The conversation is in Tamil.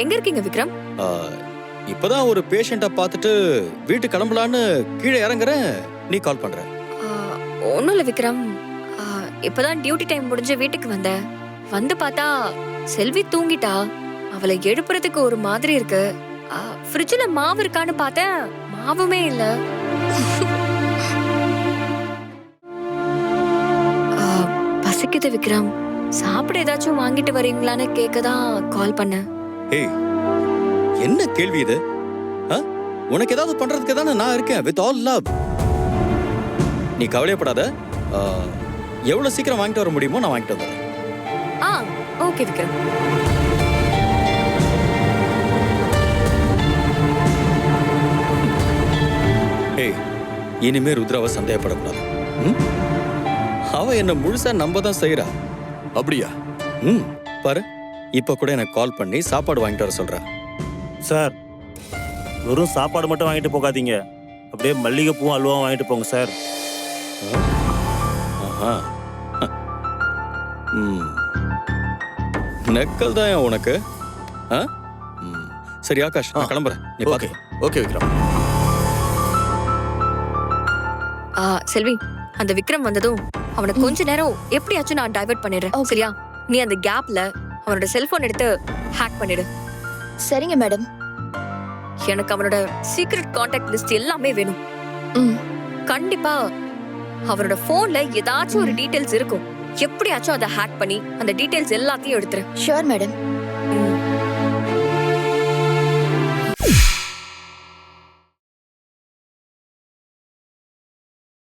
எங்க இருக்கீங்க விக்ரம்? ஆ, இப்பதான் ஒரு பேஷண்ட்டை பார்த்துட்டு வீட்டுக்கு கிளம்பலான்னு கீழே இறங்குறேன், நீ கால் பண்ற. ஒண்ணும் இல்ல விக்ரம். இப்பதான் டியூட்டி டைம் முடிஞ்சு வீட்டுக்கு வந்தேன். வந்து பார்த்தா செல்வி தூங்கிட்டா. அவளை எழுப்புறதுக்கு ஒரு மாதிரி இருக்கு. ஃப்ரிட்ஜ்ல மாவு இருக்கான்னு பார்த்தேன், மாவுமே இல்ல. பசிக்குது விக்ரம். சாப்பிட ஏதாச்சும் வாங்கிட்டு வரீங்களான்னு கேட்கதான் கால் பண்ணேன். ஏய், என்ன கேள்வி இது? உனக்கு ஏதாவது பண்றதுக்கு தானே நான் இருக்கேன், வித் ஆல் லவ். நீ கவலையப்படாத. எவ்வளவு சீக்கிரம் வாங்கிட்டு வர முடியுமோ நான் வாங்கிட்டு வந்துடுறேன். ஓகே விக்ரம். ஏய், இனிமே ருத்ராவை சந்தேகப்படக்கூடாது. அவ என்ன முழுசா நம்ப தான் செய்யறா. அப்படியா? பாரு, இப்ப கூட எனக்கு கால் பண்ணி சாப்பாடு வாங்கிட்டு வர சொல்றா. சார், வெறும் சாப்பாடு மட்டும் வாங்கிட்டு போகாதீங்க, அப்படியே மல்லிகைப்பூவும் அல்வாவும் வாங்கிட்டு போங்க சார். நெக்கல் தான் உனக்கு. சரி ஆகாஷ், நான் கிளம்புறேன். நீ பாத்து. ஓகே விக்ரம். செல்வி, அந்த விக்ரம் வந்ததும் அவனை கொஞ்ச நேரம் எப்படியாச்சும் நான் டைவர்ட் பண்ணிடுறேன். சரியா? நீ அந்த கேப்ல அவனோட செல்போன் எடுத்து ஹேக் பண்ணிடு. சரிங்க மேடம். எனக்கு அவனோட சீக்ரெட் கான்டாக்ட் லிஸ்ட் எல்லாமே வேணும். கண்டிப்பா அவனோட போன்ல ஏதாச்சும் ஒரு டீடைல்ஸ் இருக்கும். எப்படியாச்சும் அதை ஹேக் பண்ணி அந்த டீடைல்ஸ் எல்லாத்தையும் எடுத்துரு. Sure madam.